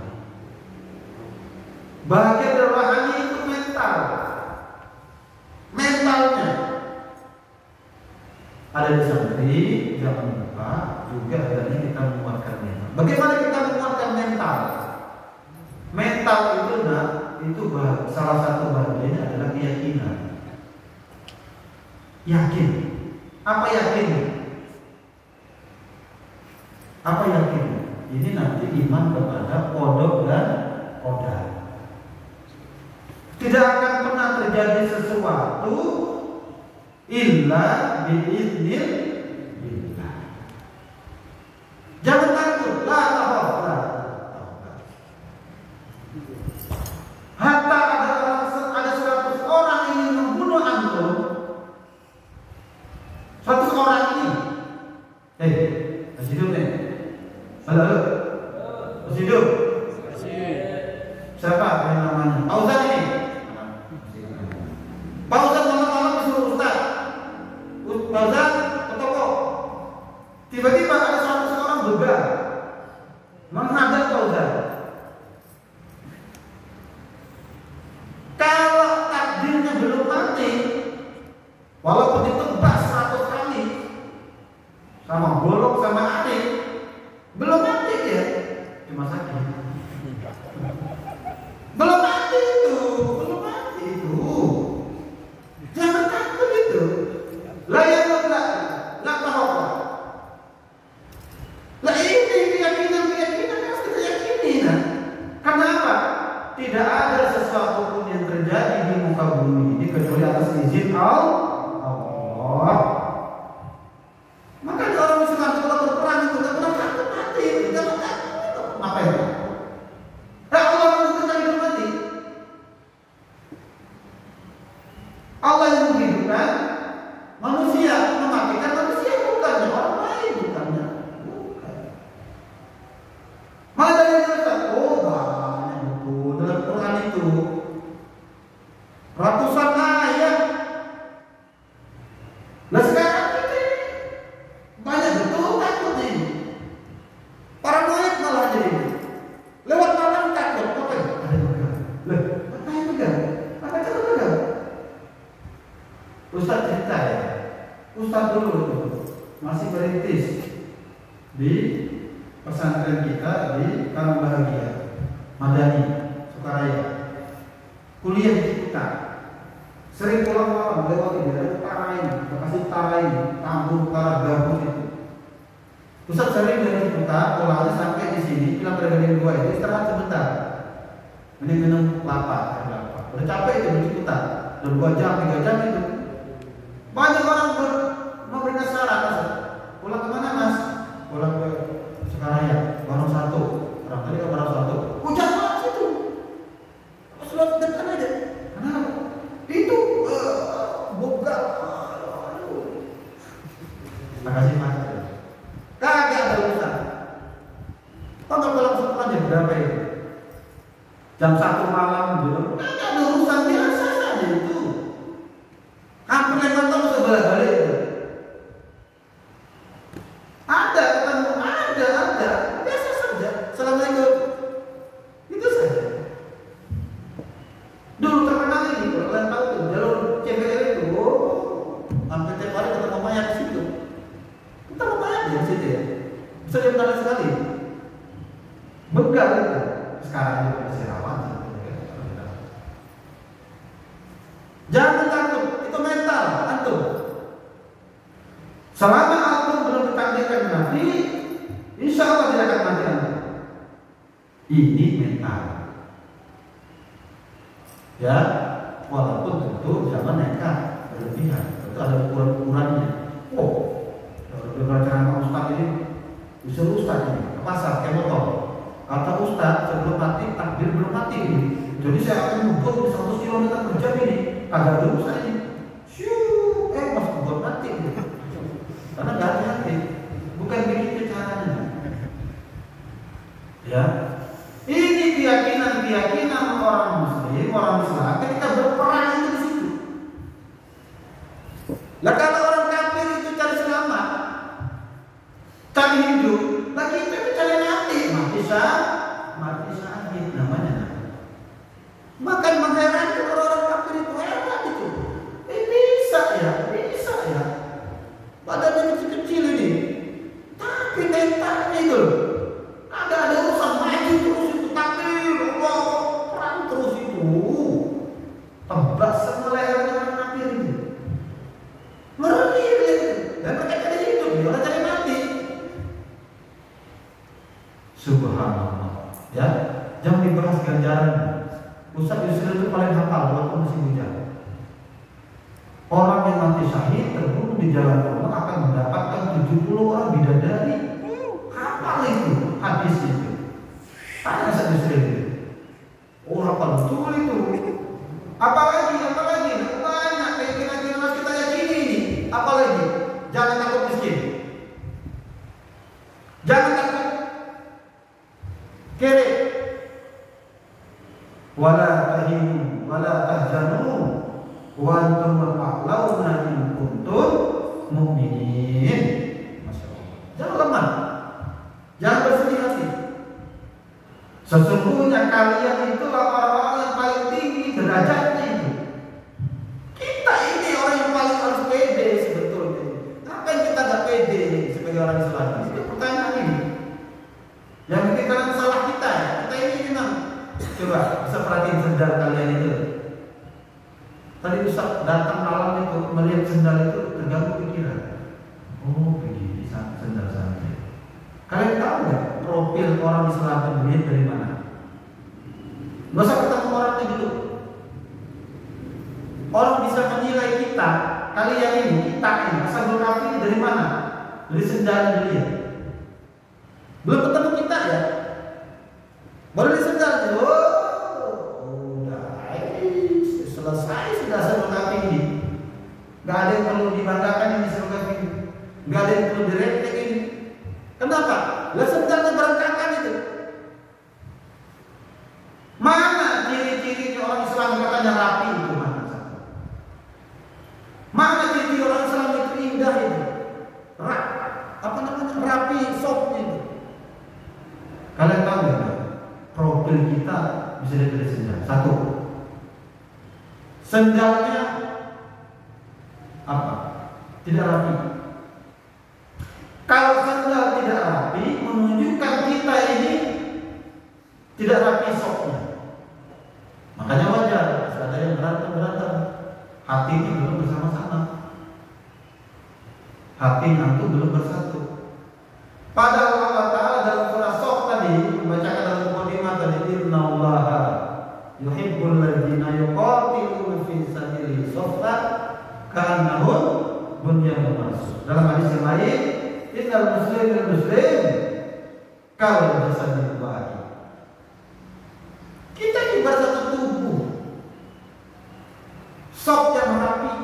Bagian dari rohani itu mental. Mentalnya ada di santri, jangan lupa juga adanya kita menguatkan mental. Bagaimana kita menguatkan mental? Mental itu salah satu bagiannya adalah keyakinan. Yakin. Apa yakin? Ini nanti iman kepada kodok dan kodar. Tidak akan pernah terjadi sesuatu illa biiznillah. Jangan takut, la takhaf. Hatta ada 100 orang ingin membunuh antum. 100 orang ini. Masih hidup nih? Halo. Masih hidup? Siapa yang namanya? Pak Ustaz ini? Pak Ustaz malam-malam disuruh Ustaz. Pak Ustaz ke toko. Tiba-tiba ada 100 orang begal menghadap Pak Ustaz. Kalau takdirnya belum mati, walaupun ditebas 100 kali sama golok sama adik, belum mati ya, cuma sakit. Belum mati itu. Jangan takut itu. Lah tahu. Lah ini keyakinan harus kita yakini. Karena apa? Tidak ada sesuatu pun yang terjadi di muka bumi ini kecuali atas izin Allah. Maka orang Islam kalau berperang itu tidak pernah takut mati, jangan takut. Ngapain? Allah menentukan hidup mati. Allah yang menghidupkan manusia, mematikan manusia, bukannya orang lain, bukannya. Malah dari Al-Quran, banyak betul dalam Quran itu ratusan ayat. Nah sekarang kita banyak betul takut nih. Paranoid malah jadi. Lewat malam takut, ngapain? Ada begal. Apa yang begal? Apa cara begal? Ustaz cerita ya. Ustaz dulu masih merintis di pesantren kita di Karang Bahagia, Madani, Sukaraya. Kuliah di Ciputat. Sering pulang malam lewat daerah Tarain, Bekasi Tarain, Kampung Utara Gabus itu. Ustaz sering dari Ciputat pulangnya sampai di sini, bilang Regading 2 itu istirahat sebentar. Minum lapar. Udah capek itu di Ciputat. Udah 2 jam, 3 jam itu. Banyak orang memberikan saran, Mas. Pulang kemana, Mas? Pulang ke Sukaraya, Barang 1. Orang tadi ke Barang 1. Hujan banget itu. Selalu depan aja. Kenapa? Itu bogal. Makasih, Mas. Kagak ada urusan. Kalau pulang sekolah jam berapa itu? Jam 1 malam gitu. Kagak ada urusan, biasa saja itu. Hampir lewat tahun sebelah-balik itu. Ada ketemu, ada. Biasa saja. Assalamualaikum. Itu saja. Dulu terkenal ini, kalau kalian tahu tuh, jalur CBR itu, hampir tiap hari ketemu mayat di situ. Ketemu mayat di situ ya. Bisa dikenal sekali. Begal itu. sekarang juga masih rawan. Jangan takut, itu mental antum. Selama antum belum ditakdirkan mati, insya Allah tidak akan mati antum. Ini mental. Ya, walaupun tentu jangan nekat berlebihan. Itu ada ukuran-ukurannya. Oh, kalau ceramah Ustaz ini, disuruh Ustaz ini ke pasar kayak motor. Kata Ustaz sebelum mati takdir belum mati ini. Jadi saya akan mengukur di 100 km per jam ini. Kagak dulu saya ini. Syuuu, pas buat mati. Karena gak hati-hati. Bukan begitu caranya. Ya. Ini keyakinan orang Muslim, orang Islam ketika berperang itu di situ. Lah kalau orang kafir itu cari selamat, cari hidup, lagi itu cari mati syahid namanya. Makan mengherankan orang kafir itu hebat itu. Bisa ya. Badannya kecil-kecil ini, tapi mentalnya itu ada urusan maju terus itu takdir, Allah perang terus itu. Tebas semua leher orang kafir itu. Ngeri itu. Dan mereka cari hidup, orang cari mati. Subhanallah. Ya, jangan dibahas ganjaran. Ustaz Yusril itu paling hafal walaupun masih muda. Orang yang mati syahid terbunuh di jalan Allah akan mendapatkan 70 orang bidadari. Hafal itu hadis itu. Tanya Ustaz Yusril itu. Oh, hafal betul itu. Apalagi banyak keyakinan kita yakini ini. Apalagi jangan takut miskin. Jangan takut kere. Wala tahinu wala tahzanu wa antum a'launa in kuntum mu'minin. Masyaallah. Jangan lemah. Jangan bersedih hati. Sesungguhnya kalian itulah orang-orang yang paling tinggi derajatnya itu. Kita ini orang yang paling harus pede sebetulnya. Apa yang kita gak pede sebagai orang Islam? Itu pertanyaan ini. Yang mungkin karena salah kita ya. Kita ini memang. Coba bisa perhatiin sendal kalian itu. Tadi Ustaz datang malam itu melihat sendal itu terganggu pikiran. Oh begini sendal saya. Kalian tahu nggak profil orang Islam itu dilihat dari mana? Nggak usah ketemu orangnya dulu. Orang bisa menilai kita, kalian ini, kita ini, asal berkafir dari mana? Dari sendal dia. Belum ketemu kita ya. Baru dari sendal. Selesai sudah sebelum kafir ini. Gak ada yang perlu dibanggakan ini sebelum kafir ini. Gak ada yang perlu direktek ini. Kenapa? Lah sendalnya berantakan itu. Mana ciri-cirinya orang Islam katanya rapi itu mana? Mana ciri orang Islam itu indah itu? Rapi, soft itu. Kalian tahu nggak? Profil kita bisa dari sendal. Satu. Sendalnya apa? Tidak rapi. Kalau sendal tidak rapi, menunjukkan kita ini tidak rapi soknya. Makanya wajar, ada yang berantem, hatinya belum bersama-sama. Hati itu belum bersatu. Padahal Allah Ta'ala dalam surah Sof tadi membacakan dalam mukadimah tadi, innallaha yuhibbul ladzina yuqatiluna fi sabilihi saffan ka'annahum bunyanun marsus. Dalam hadis yang lain, innal muslim kal jasadil wahid. Kita ibarat satu tubuh. Sop yang rapi.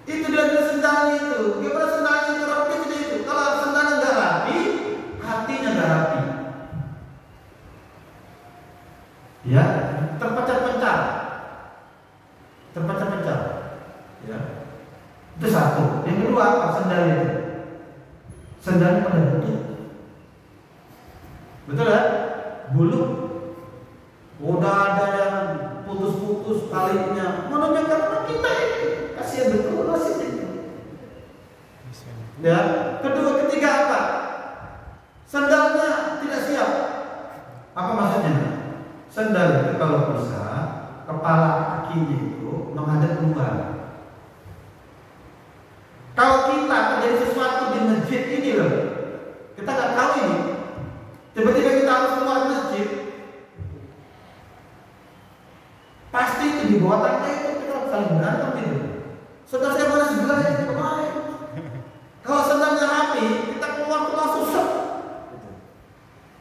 Itu dari sendal itu. Gimana sendal itu rapi itu? Kalau sendalnya nggak rapi, hatinya nggak rapi. Ya, terpecah-pecah. Ya, itu satu. Yang kedua apa? Sendal itu. Sendalnya pada butuh. Betul ya? Bulu. Udah ada yang putus-putus talinya. Menunjukkan karena kita ini kasihan betul nasibnya. Ya, kedua, ketiga apa? Sendalnya tidak siap. Apa maksudnya? maksudnya? Sendal itu kalau bisa kepala kakinya itu menghadap keluar. Kalau kita terjadi sesuatu di masjid ini loh, kita nggak tahu ini, tiba-tiba kita harus keluar masjid, pasti itu di bawah tangga itu kita saling berantem gitu. Sendal saya mana sebelah ini kemarin. Kalau sendalnya rapi, kita keluar tuh langsung set.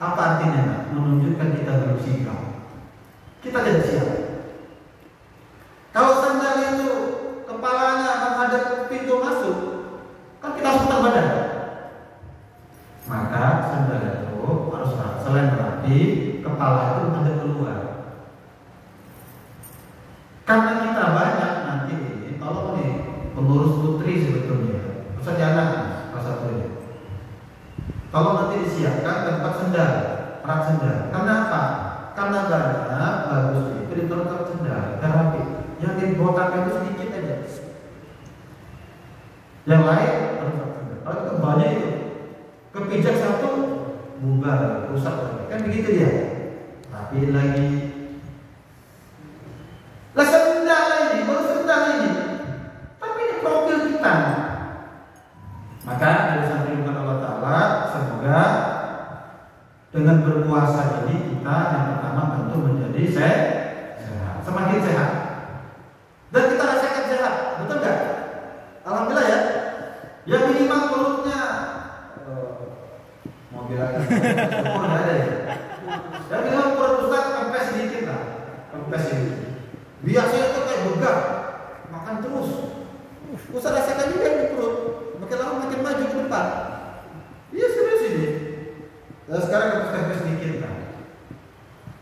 Apa artinya? Menunjukkan kita belum siap. Kita tidak siap. Kalau sendal itu kepalanya menghadap pintu masuk, kan kita harus putar badan. Maka sendal itu harus selain rapi, kepala itu menghadap keluar. Karena kita banyak nanti ini, tolong nih pengurus putri sebetulnya, usah jalan salah satunya. Kalau nanti disiapkan tempat sendal, rak sendal. Karena apa? Karena banyak bagus itu ditaruh sendal, dan rapi. Yang di botaknya itu sedikit aja. Yang lain harus sendal. Kalau itu banyak itu, kepijak satu bubar, rusak lagi. Kan begitu dia. Rapi lagi. Lah sendal ini, baru sendal ini. Tapi ini profil kita. Maka dari samping Allah Ta'ala, semoga dengan berpuasa ini kita yang pertama tentu menjadi sehat, semakin sehat, dan kita rasakan sehat, betul nggak? Alhamdulillah ya. Yang minimal perutnya mau bilang syukur nggak ada ya. Yang minimal perut Ustaz kempes sedikit lah, kempes sedikit. Biasanya tuh kayak begah, makan terus. Ustaz rasakan juga di perut. Makin lama makin maju ke depan. Iya serius ini. Dan sekarang kita sedikit kan.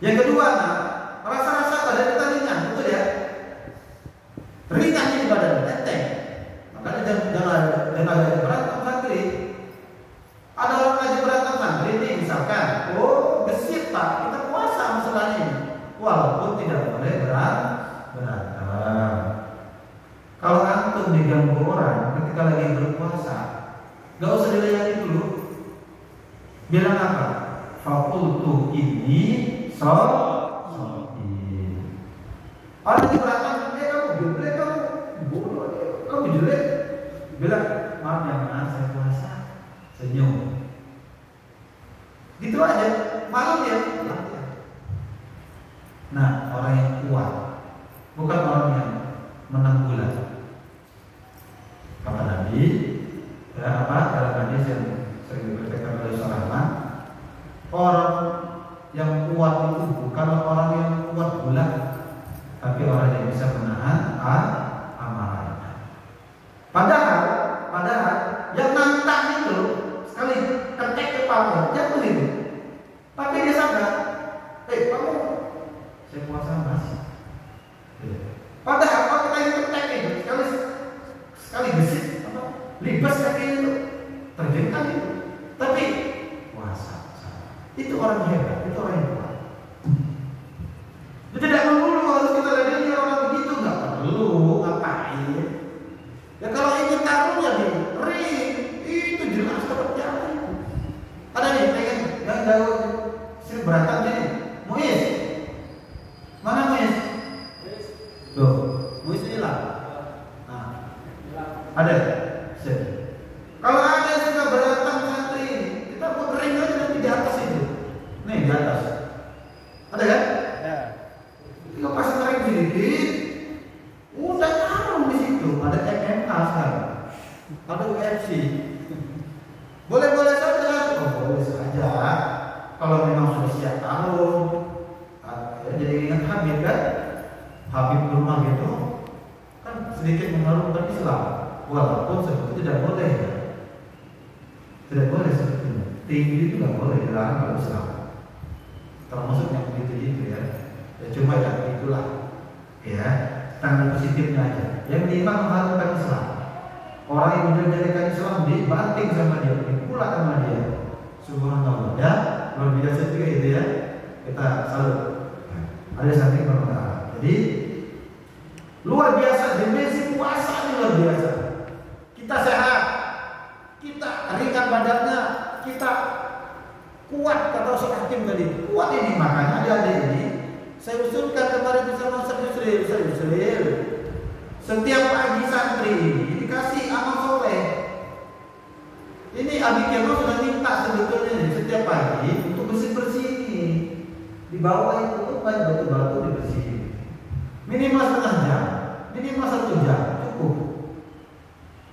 Yang kedua, rasa-rasa badan kita ringan, betul ya? Ringan ini badan, enteng. Makanya jangan ada berantem santri. Ada orang ngaji berantem santri ini misalkan, oh gesit pak, kita puasa masalahnya. Walaupun tidak boleh berantem. Kalau antum diganggu orang ketika lagi berpuasa, gak usah dilayani dulu. Bilang apa? Fakultu ini sholim. Orang yang berantem, kamu jelek, kamu bodoh, kamu jelek. Bilang, maaf ya mas, saya puasa. Senyum. Gitu aja, malu ya. Nah, orang yang kuat, bukan orang yang menang bulan. Kata Nabi, ya apa? Dalam hadis yang sering diberitakan oleh sahabat, orang yang kuat itu bukan orang yang kuat bulan, tapi orang yang bisa menahan amarahnya. Padahal yang nantang itu sekali ketek kepala jatuh itu, tapi dia sadar, kamu saya puasa mas. Padahal kalau kita itu ketek itu sekali gesit, libas kaki itu terjengkal itu, tapi puasa. Itu orang hebat, itu orang yang kuat. Itu tidak melulu harus kita ladeni orang begitu, nggak perlu ngapain. Ya kalau ingin taruhnya di ring, itu jelas terjadi. Ada nih pengen nggak tahu sih berantem nih, Muiz, mana Muiz? Tuh, Muiz hilang. Nah, ada. Kalau ada yang suka berantem santri ini, kita buat ring aja nanti di atas itu. Nih di atas. Ada kan? Ya. Kita pasang ring sedikit. Udah taruh di situ. Ada MMA sekarang. Ada UFC. Boleh-boleh saja. Oh, boleh saja. Kalau memang sudah siap taruh. Jadi ingat Habib kan? Habib rumah gitu. Kan sedikit mengharumkan Islam. Walaupun sebetulnya tidak boleh, tidak boleh sebetulnya. Tinggi itu tidak boleh dilarang kalau Islam. Termasuk yang begitu ya. Ya cuma ya itulah, ya tanda positifnya aja. Yang lima mengharumkan Islam. Orang yang menjadikan Islam dibanting sama dia, dipulak sama dia. Subhanallah, ya luar biasa juga itu ya. Kita salut. Ada saking bermanfaat. Jadi luar biasa dimensi puasa ini luar biasa. Kita sehat, kita ringan badannya, kita kuat kata Ustaz Hakim tadi. Kuat ini makanya dia saya usulkan kemarin bersama Ustaz Yusril. Setiap pagi santri ini dikasih amal soleh. Ini Abi Kemo sudah minta sebetulnya nih, setiap pagi untuk bersih-bersih ini. Di bawah itu tuh banyak batu-batu dibersihin. Minimal setengah jam, minimal 1 jam, cukup.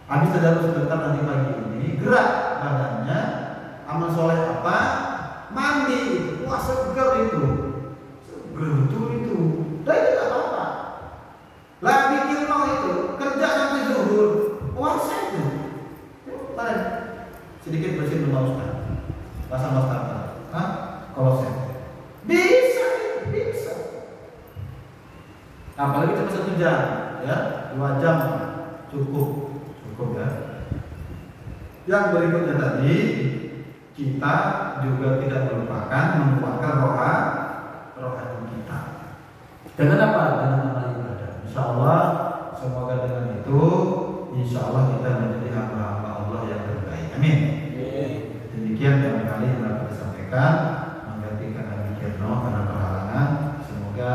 Habis tadarus sebentar nanti pagi ini, gerak badannya, amal soleh apa? Mandi, wah segar itu. Segar betul itu. Dan itu gak apa-apa. Lah bikin mau itu, kerja sampai zuhur, puasa itu. Tarik sedikit bersihin rumah Ustaz. Pasang Ustaz. Hah? Kalau saya bisa. Apalagi cuma 1 jam, ya, 2 jam cukup ya. Yang berikutnya tadi, kita juga tidak melupakan menguatkan rohani kita. Dengan apa? Dengan amal ibadah. Insya Allah, semoga dengan itu, insya Allah kita menjadi hamba-hamba Allah yang terbaik. Amin. Demikian barangkali yang dapat disampaikan, menggantikan Abi Kirno karena perhalangan. Semoga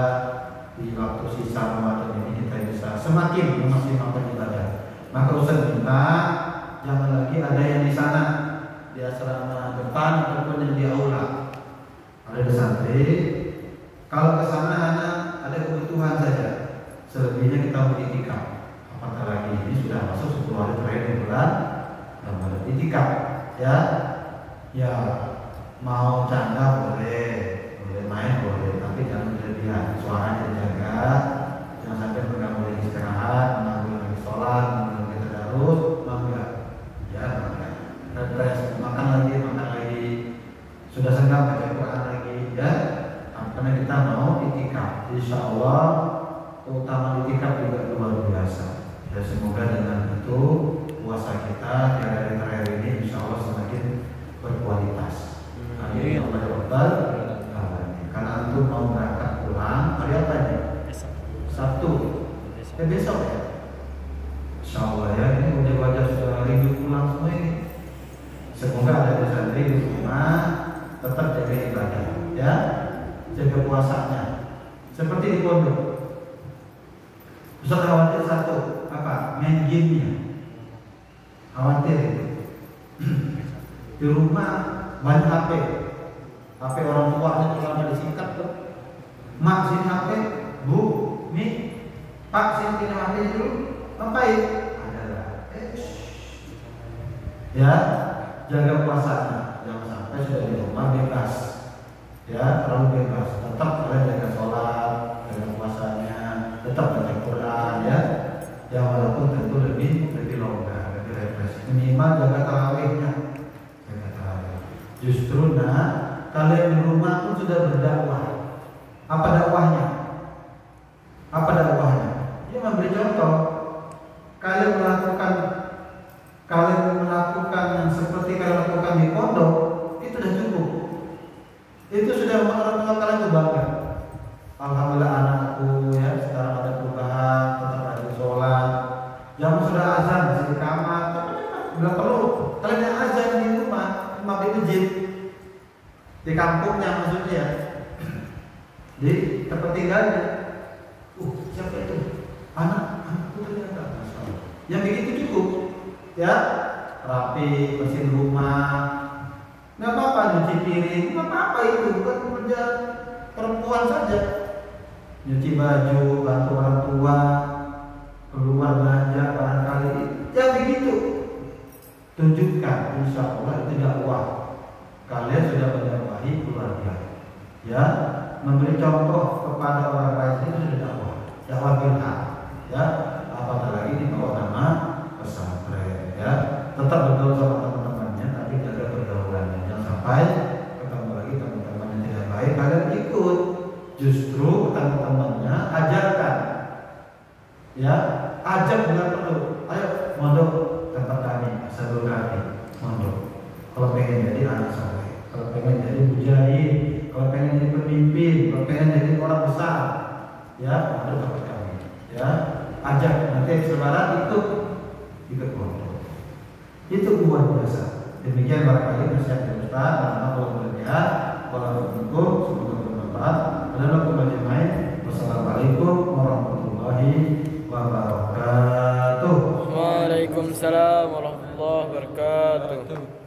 di waktu sisa Ramadan ini kita bisa semakin memaksimalkan ibadah. Maka Ustaz minta jangan lagi ada yang di sana di asrama depan ataupun yang di aula. Ada di santri. Kalau ke sana hanya ada kebutuhan saja. Selebihnya kita beritikaf. Apatah lagi ini sudah masuk 10 hari terakhir bulan Ramadan. Itikaf, ya. Ya, mau canda boleh main boleh, tapi jangan berlebihan. Suaranya dijaga, jangan sampai mengganggu lagi istirahat, mengganggu lagi sholat, mengganggu lagi tadarus, enggak. Ya, enggak. Refresh, makan lagi, sudah senggang baca Quran lagi, ya. Karena kita mau itikaf, insya Allah keutamaan itikaf juga luar biasa. Ya, semoga dengan itu puasa kita di hari terakhir ini insya Allah semakin berkualitas. Amin. Karena antum mau berangkat pulang hari apa ini? Sabtu. Besok ya. Insya Allah ya, ini wajah-wajah sudah rindu pulang semua ini. Semoga ada di santri di rumah tetap jaga ibadah, ya, jaga puasanya. Seperti di pondok. Ustaz khawatir satu, apa? Main gamenya. Khawatir itu. Di rumah banyak HP orang tuanya terlalu disingkat tuh. Mak sini HP, Bu, nih, Pak sini punya HP dulu. Ngapain? Adalah, ya, jaga puasanya. Jangan sampai sudah di rumah bebas, ya, terlalu bebas. Tetap kalian jaga sholat, jaga puasanya, tetap baca Quran, ya. Ya walaupun tentu lebih longgar, lebih refresh. Minimal jaga tarawihnya. Justru kalian di rumah pun sudah berdakwah. Apa dakwahnya? Dia memberi contoh. Kalian melakukan yang seperti kalian lakukan di pondok, itu sudah cukup. Itu sudah membuat orang tua kalian itu bangga. Alhamdulillah anakku ya sekarang ada perubahan, tetap rajin sholat. Jangan sudah azan di kamar, nggak perlu. Kalian yang azan di rumah di masjid, di kampungnya maksudnya, di tempat tinggalnya. Siapa itu? Anakku ternyata. Yang begitu cukup, ya, rapi, bersihin rumah, nggak apa-apa, nyuci piring, nggak apa-apa itu, bukan kerja perempuan saja. Nyuci baju, bantu orang tua, keluar belanja barangkali, yang begitu. Tunjukkan, insya Allah itu dakwah. Kalian sudah mendakwahi keluarga, ya, memberi contoh kepada orang lain itu sudah dakwah bilhaq, ya. Apatah lagi di bawah nama pesantren, ya. Tetap bergaul sama teman-temannya, tapi jaga pergaulannya. Jangan sampai ketemu lagi teman-teman yang tidak baik, kalian ikut. Justru teman-temannya ajarkan, ya, ajak bila perlu. Ayo mondok tempat kami, sebelum kami mondok. Kalau pengen jadi anak soleh, kalau pengen jadi mujahid, kalau pengen jadi pemimpin, kalau pengen jadi orang besar, ya, mondok tempat kami, ya. Ajak nanti selebaran ikut mondok. Itu luar biasa. Demikian barangkali nasihat dari Ustaz. Kalau berlebihan, kalau berbentuk, semoga bermanfaat. Adalah kembali main. warahmatullahi wabarakatuh. Waalaikumsalam warahmatullahi wabarakatuh.